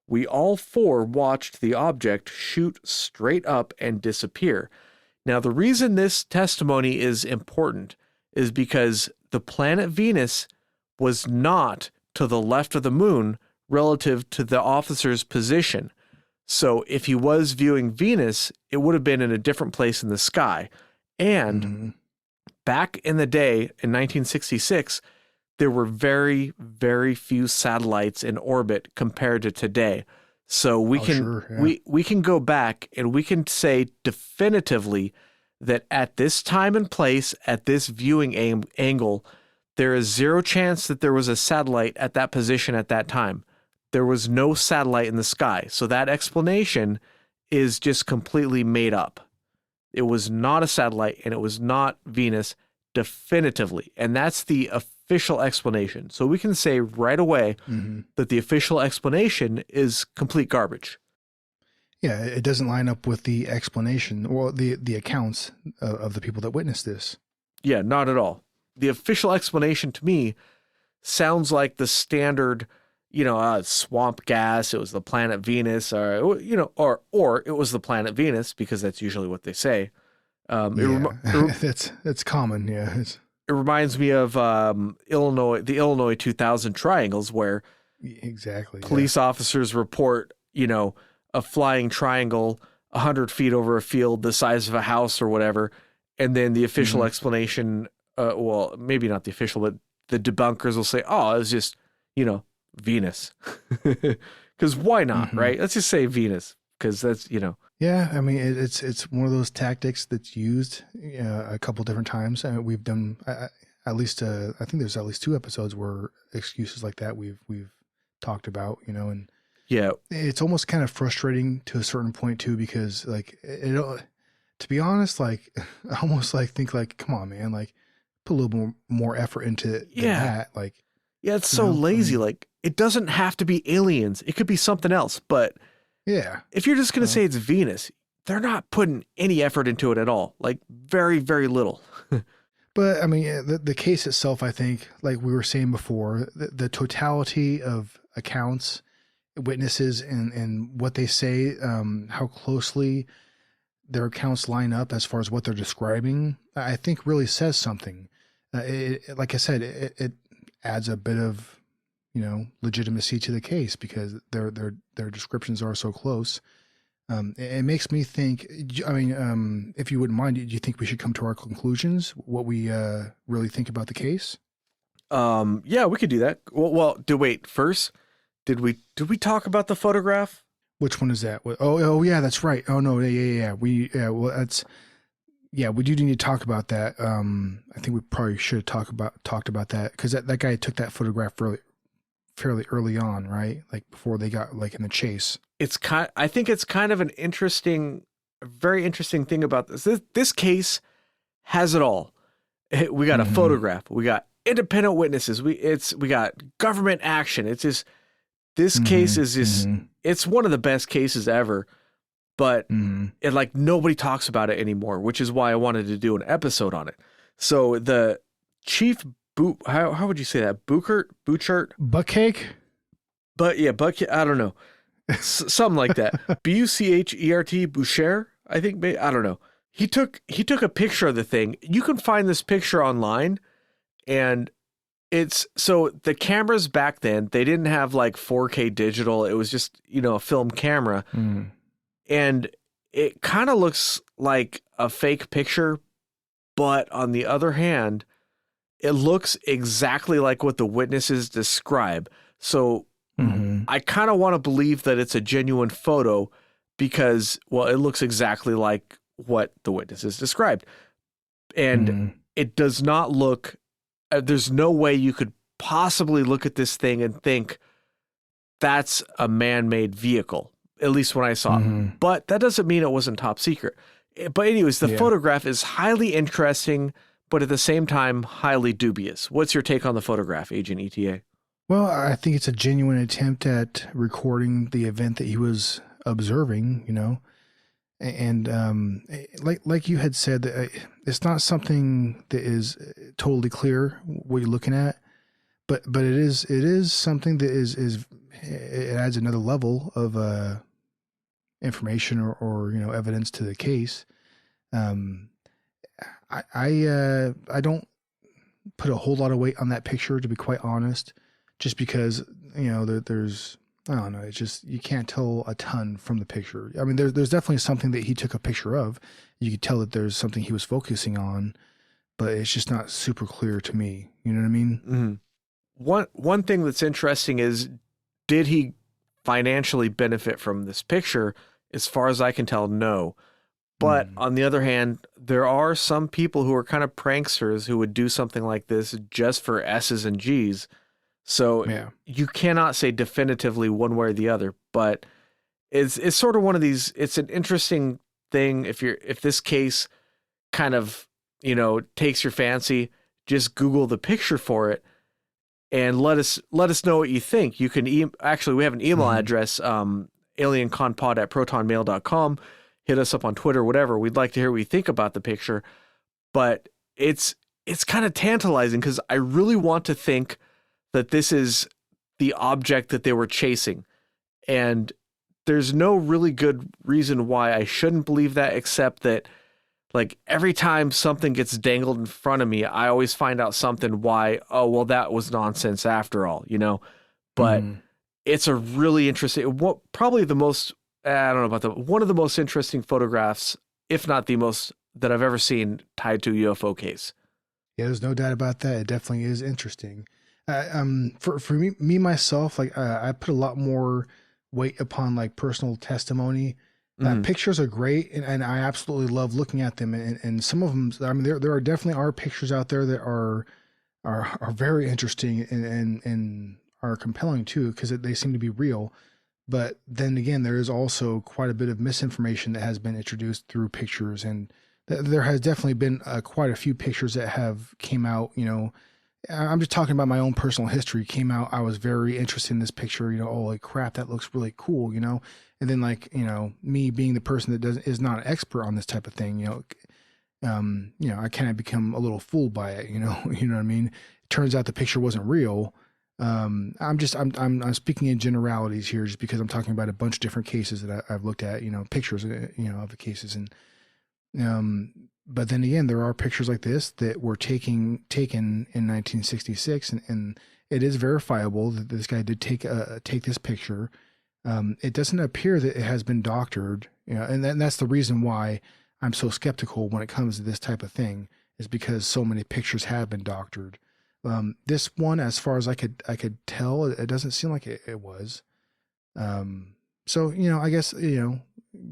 We all four watched the object shoot straight up and disappear. Now, the reason this testimony is important is because the planet Venus was not to the left of the moon relative to the officer's position. So if he was viewing Venus, it would have been in a different place in the sky. And back in the day, in 1966, there were very, very few satellites in orbit compared to today. So we can go back and we can say definitively that at this time and place, at this viewing angle, there is zero chance that there was a satellite at that position at that time. There was no satellite in the sky. So that explanation is just completely made up. It was not a satellite and it was not Venus definitively. And that's the official explanation. So we can say right away that the official explanation is complete garbage. Yeah, it doesn't line up with the explanation or the accounts of the people that witnessed this. Yeah, not at all. The official explanation to me sounds like the standard, swamp gas. It was the planet Venus, or it was the planet Venus, because that's usually what they say. That's common. Yeah, it reminds me of the Illinois 2000 triangles, where police officers report, a flying triangle 100 feet over a field the size of a house or whatever. And then the official explanation, well, maybe not the official, but the debunkers will say, oh, it was just, Venus. Because why not, right? Let's just say Venus, because that's, Yeah, I mean, it's one of those tactics that's used a couple different times. And we've done at least, I think there's at least 2 episodes where excuses like that we've talked about, and yeah, it's almost kind of frustrating to a certain point too, because like to be honest, like I almost like think like, come on, man, like put a little more effort into that. Like, yeah, it's so lazy. Like it doesn't have to be aliens. It could be something else. But yeah, if you're just going to say it's Venus, they're not putting any effort into it at all. Like very, very little. But I mean, the case itself, I think, like we were saying before, the totality of accounts, witnesses, and what they say, how closely their accounts line up as far as what they're describing, I think really says something. Like I said, it adds a bit of, legitimacy to the case because their descriptions are so close. It makes me think, I mean, if you wouldn't mind, do you think we should come to our conclusions, what we really think about the case? Yeah, we could do that. Well, wait, first, did we talk about the photograph? Which one is that? Oh yeah, that's right. Oh no, yeah. We do need to talk about that. I think we probably should have talked about that because that guy took that photograph fairly early on, right? Like before they got like in the chase. I think it's kind of a very interesting thing about this. This case has it all. We got a photograph. We got independent witnesses. We got government action. It's just, this case is just, it's one of the best cases ever, but it like nobody talks about it anymore, which is why I wanted to do an episode on it. So the chief how would you say that? Buchert? Buckcake? But yeah, I don't know. Something like that. Buchert, Boucher, I think. I don't know. He took a picture of the thing. You can find this picture online, and it's, so the cameras back then, they didn't have like 4K digital. It was just, a film camera. And it kind of looks like a fake picture, but on the other hand, it looks exactly like what the witnesses describe. So I kind of want to believe that it's a genuine photo because, well, it looks exactly like what the witnesses described. And it does not look, there's no way you could possibly look at this thing and think that's a man-made vehicle, at least when I saw it. But that doesn't mean it wasn't top secret. But anyways, the photograph is highly interesting, but at the same time, highly dubious. What's your take on the photograph, Agent ETA? Well, I think it's a genuine attempt at recording the event that he was observing, and like you had said, it's not something that is totally clear what you're looking at, but it is something that is it adds another level of information or evidence to the case. Um, I don't put a whole lot of weight on that picture, to be quite honest, just because there's I don't know, it's just you can't tell a ton from the picture. I mean, there's definitely something that he took a picture of. You could tell that there's something he was focusing on, but it's just not super clear to me. You know what I mean? Mm-hmm. One thing that's interesting is, did he financially benefit from this picture? As far as I can tell, no. But on the other hand, there are some people who are kind of pranksters who would do something like this just for S's and G's. So Yeah. you cannot say definitively one way or the other, but it's sort of one of these, it's an interesting thing. If this case kind of, takes your fancy, just Google the picture for it and let us know what you think. You can actually, we have an email address, alienconpod@protonmail.com. Hit us up on Twitter, whatever. We'd like to hear what you think about the picture, but it's kind of tantalizing because I really want to think that this is the object that they were chasing. And there's no really good reason why I shouldn't believe that, except that like every time something gets dangled in front of me, I always find out something why, oh, well, that was nonsense after all, but it's a really interesting, probably the most, I don't know about one of the most interesting photographs, if not the most, that I've ever seen tied to a UFO case. Yeah, there's no doubt about that. It definitely is interesting. For me myself, like I put a lot more weight upon like personal testimony. Pictures are great, and I absolutely love looking at them. And some of them, I mean, there are definitely are pictures out there that are very interesting and are compelling too, because they seem to be real. But then again, there is also quite a bit of misinformation that has been introduced through pictures, and there has definitely been quite a few pictures that have came out. I'm just talking about my own personal history. Came out, I was very interested in this picture. Oh, like crap, that looks really cool. And then me being the person that is not an expert on this type of thing. I kind of become a little fooled by it. You know what I mean? It turns out the picture wasn't real. I'm speaking in generalities here, just because I'm talking about a bunch of different cases that I've looked at, pictures, of the cases. And, but then again, there are pictures like this that were taken in 1966, and it is verifiable that this guy did take this picture. It doesn't appear that it has been doctored, and that's the reason why I'm so skeptical when it comes to this type of thing, is because so many pictures have been doctored. This one, as far as I could tell, it doesn't seem like it was. So, I guess,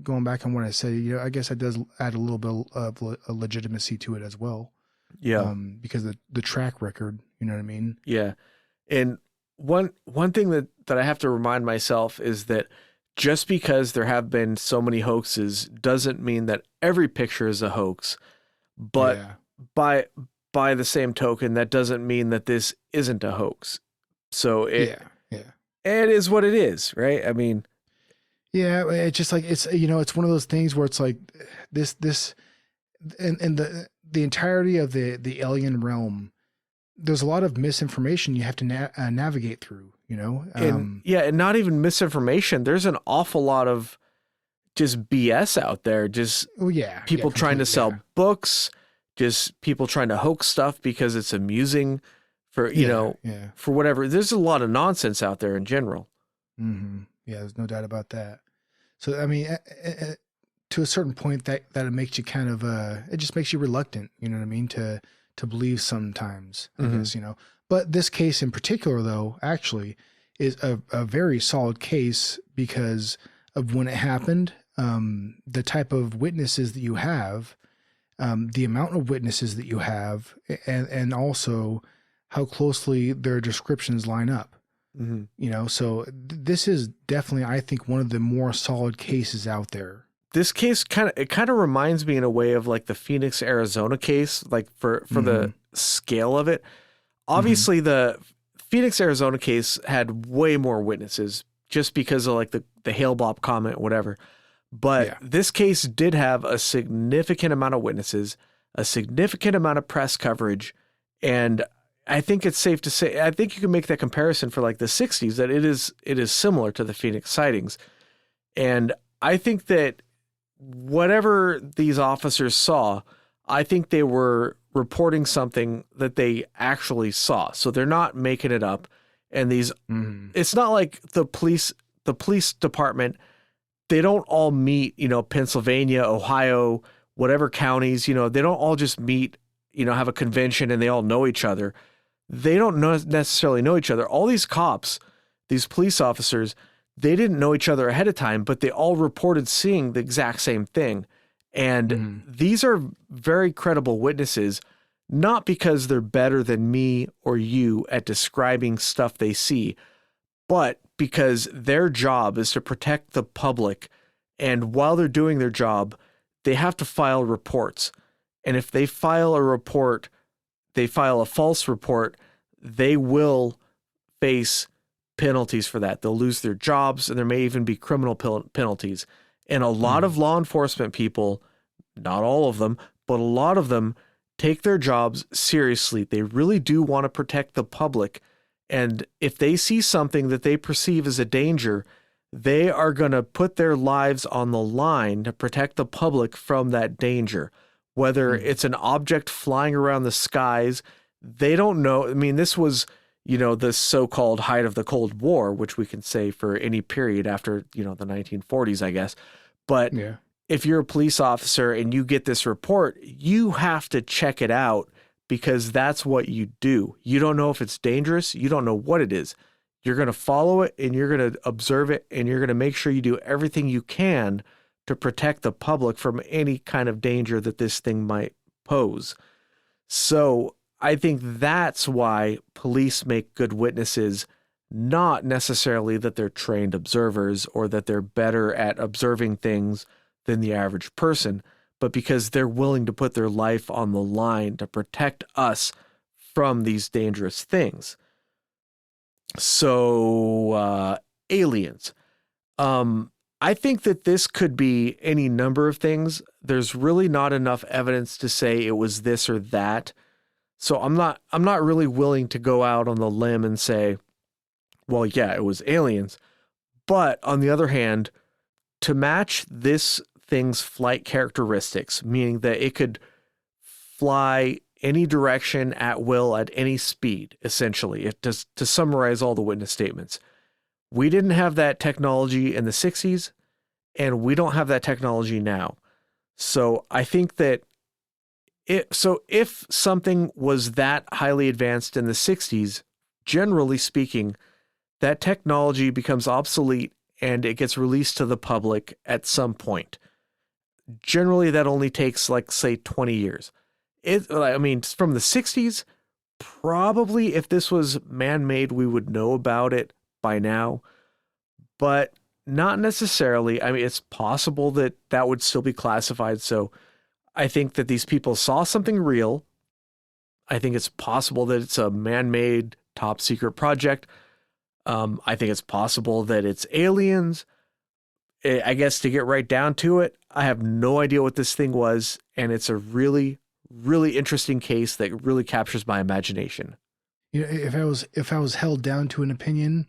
going back on what I said, I guess it does add a little bit of a legitimacy to it as well. Yeah. Because the track record, you know what I mean? Yeah. And one thing that I have to remind myself is that just because there have been so many hoaxes doesn't mean that every picture is a hoax. But by the same token, that doesn't mean that this isn't a hoax. So it is what it is, right? I mean, yeah, it's just like, it's one of those things where it's like this and the entirety of the alien realm, there's a lot of misinformation you have to navigate through, and not even misinformation. There's an awful lot of just BS out there. Just people trying to sell books, just people trying to hoax stuff because it's amusing for, for whatever. There's a lot of nonsense out there in general. Mm-hmm. Yeah, there's no doubt about that. So, I mean, to a certain point, that it makes you kind of, it just makes you reluctant, you know what I mean, to believe sometimes, I guess, But this case in particular, though, actually is a very solid case because of when it happened, the type of witnesses that you have, the amount of witnesses that you have, and also how closely their descriptions line up. So this is definitely, I think, one of the more solid cases out there. This case kind of reminds me in a way of like the Phoenix, Arizona case, like for the scale of it. Obviously, the Phoenix, Arizona case had way more witnesses just because of like the Hale-Bopp comment, whatever. But this case did have a significant amount of witnesses, a significant amount of press coverage, and I think it's safe to say, I think you can make that comparison for like the 60s, that it is similar to the Phoenix sightings. And I think that whatever these officers saw, I think they were reporting something that they actually saw. So they're not making it up. And it's not like the police department, they don't all meet, Pennsylvania, Ohio, whatever counties, they don't all just meet, have a convention and they all know each other. They don't necessarily know each other. All these cops, these police officers, they didn't know each other ahead of time, but they all reported seeing the exact same thing. And these are very credible witnesses, not because they're better than me or you at describing stuff they see, but because their job is to protect the public. And while they're doing their job, they have to file reports. And if they file a report, they file a false report, they will face penalties for that. They'll lose their jobs, and there may even be criminal penalties. And a lot of law enforcement people, not all of them, but a lot of them take their jobs seriously. They really do want to protect the public. And if they see something that they perceive as a danger, they are going to put their lives on the line to protect the public from that danger. Whether it's an object flying around the skies, they don't know. I mean, this was, the so-called height of the Cold War, which we can say for any period after, the 1940s, I guess. But if you're a police officer and you get this report, you have to check it out, because that's what you do. You don't know if it's dangerous. You don't know what it is. You're going to follow it, and you're going to observe it, and you're going to make sure you do everything you can to protect the public from any kind of danger that this thing might pose. So I think that's why police make good witnesses, not necessarily that they're trained observers or that they're better at observing things than the average person, but because they're willing to put their life on the line to protect us from these dangerous things. So, aliens. I think that this could be any number of things. There's really not enough evidence to say it was this or that. So I'm not really willing to go out on the limb and say, well, yeah, it was aliens. But on the other hand, to match this thing's flight characteristics, meaning that it could fly any direction at will at any speed, essentially, to summarize all the witness statements. We didn't have that technology in the 60s, and we don't have that technology now. So I think that if something was that highly advanced in the 60s, generally speaking, that technology becomes obsolete and it gets released to the public at some point. Generally, that only takes, like, say, 20 years. From the 60s, probably if this was man-made, we would know about it by now, but not necessarily. I mean, it's possible that that would still be classified. So I think that these people saw something real. I think it's possible that it's a man-made top secret project. I think it's possible that it's aliens. I guess to get right down to it, I have no idea what this thing was. And it's a really, really interesting case that really captures my imagination. If I was held down to an opinion,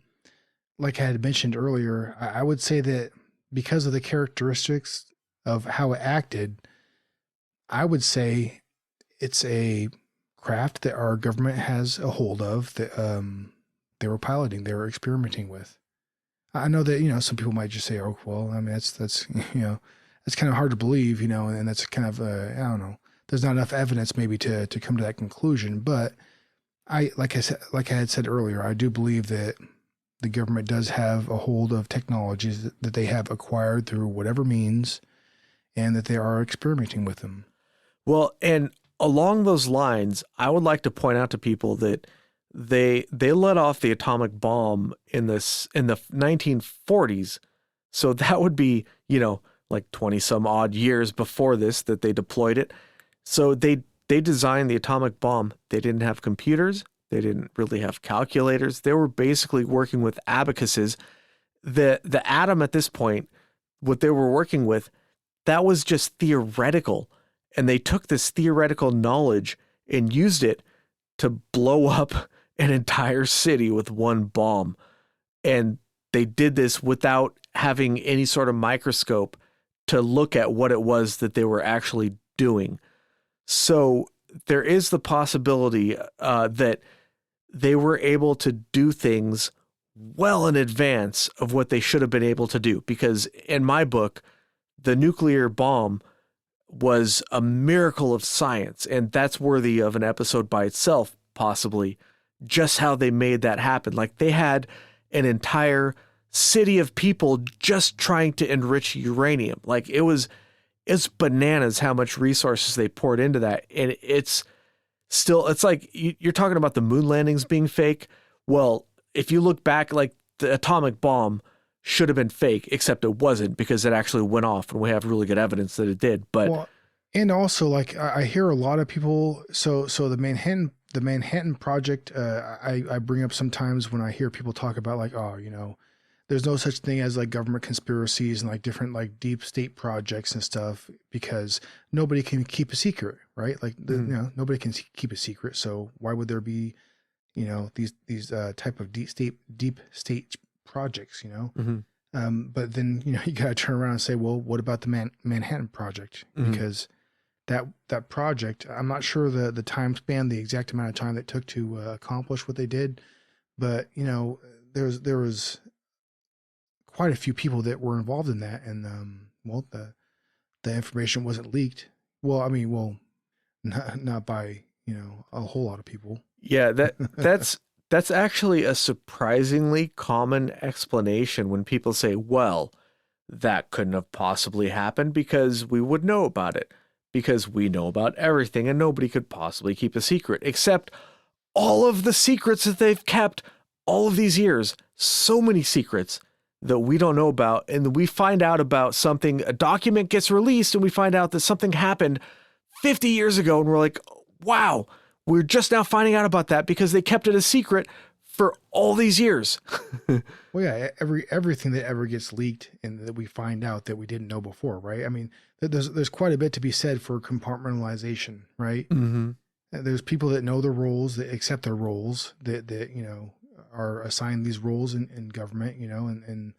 like I had mentioned earlier, I would say that because of the characteristics of how it acted, I would say it's a craft that our government has a hold of that they were piloting, they were experimenting with. I know that, some people might just say, oh, well, I mean, that's that's kind of hard to believe, and that's kind of, I don't know, there's not enough evidence maybe to come to that conclusion. But like I had said earlier, I do believe that the government does have a hold of technologies that they have acquired through whatever means, and that they are experimenting with them. Well, and along those lines, I would like to point out to people that they let off the atomic bomb in the 1940s. So that would be, like 20 some odd years before this that they deployed it. So they designed the atomic bomb. They didn't have computers. They didn't really have calculators. They were basically working with abacuses. The atom at this point, what they were working with, that was just theoretical. And they took this theoretical knowledge and used it to blow up an entire city with one bomb. And they did this without having any sort of microscope to look at what it was that they were actually doing. So there is the possibility that they were able to do things well in advance of what they should have been able to do. Because in my book, the nuclear bomb was a miracle of science, and that's worthy of an episode by itself, possibly, just how they made that happen. Like, they had an entire city of people just trying to enrich uranium. Like, it's bananas how much resources they poured into that. And it's like you're talking about the moon landings being fake. Well, if you look back, like, the atomic bomb should have been fake, except it wasn't, because it actually went off, and we have really good evidence that it did. But well, and also, like, I hear a lot of people. So the Manhattan Project, I bring up sometimes when I hear people talk about, like, oh, there's no such thing as, like, government conspiracies and, like, different, like, deep state projects and stuff, because nobody can keep a secret, right? Like, nobody can keep a secret. So why would there be, these type of deep state projects, but then, you got to turn around and say, well, what about the Manhattan Project? Because that project, I'm not sure the time span, the exact amount of time that took to accomplish what they did, but there was quite a few people that were involved in that, and the information wasn't leaked. Well, I mean, not by a whole lot of people. Yeah, that's actually a surprisingly common explanation when people say, well, that couldn't have possibly happened because we would know about it, because we know about everything and nobody could possibly keep a secret, except all of the secrets that they've kept all of these years. So many secrets that we don't know about. And we find out about something, a document gets released, and we find out that something happened 50 years ago. And we're like, wow, we're just now finding out about that because they kept it a secret for all these years. Well, yeah, everything that ever gets leaked and that we find out that we didn't know before, right? I mean, there's quite a bit to be said for compartmentalization, right? Mm-hmm. There's people that know their roles, that accept their roles, that are assigned these roles in government, and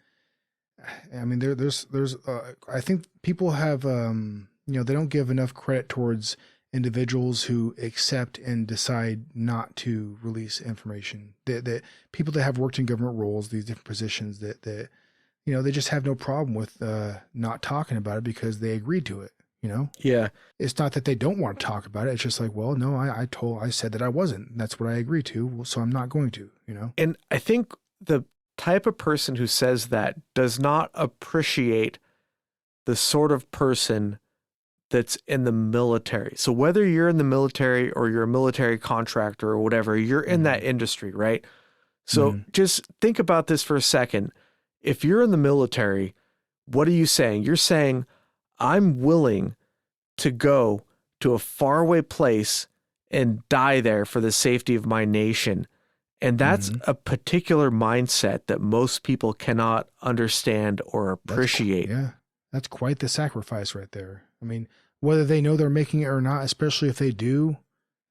I mean, there's I think people have they don't give enough credit towards individuals who accept and decide not to release information. That people that have worked in government roles, these different positions, that they just have no problem with not talking about it because they agreed to it. Yeah. It's not that they don't want to talk about it. It's just like, well, no, I said that I wasn't. That's what I agreed to. So I'm not going to. And I think the type of person who says that does not appreciate the sort of person that's in the military. So whether you're in the military or you're a military contractor or whatever, you're in that industry, right? So just think about this for a second. If you're in the military, what are you saying? You're saying, I'm willing to go to a faraway place and die there for the safety of my nation. And that's a particular mindset that most people cannot understand or appreciate. That's quite the sacrifice right there. I mean, whether they know they're making it or not, especially if they do,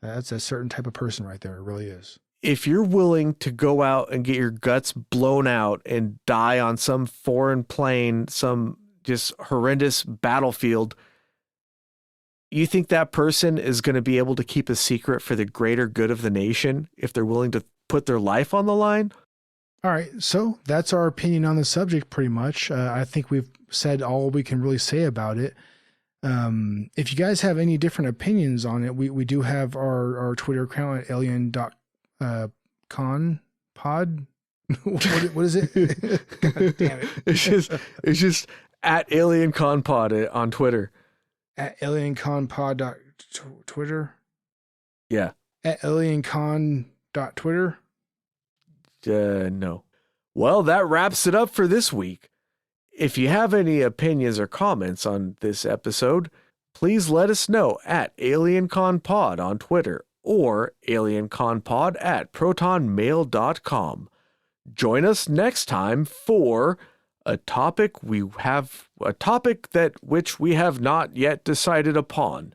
that's a certain type of person right there. It really is. If you're willing to go out and get your guts blown out and die on some foreign plane, some just horrendous battlefield, you think that person is going to be able to keep a secret for the greater good of the nation if they're willing to put their life on the line? All right. So that's our opinion on the subject, pretty much. I think we've said all we can really say about it. If you guys have any different opinions on it, we do have our Twitter account at alien.conpod. What is it? God damn it. It's just at AlienConPod on Twitter. At AlienConPod Twitter? Yeah. At AlienCon.Twitter? No. Well, that wraps it up for this week. If you have any opinions or comments on this episode, please let us know at AlienConPod on Twitter or AlienConPod at protonmail.com. Join us next time for a topic which we have not yet decided upon.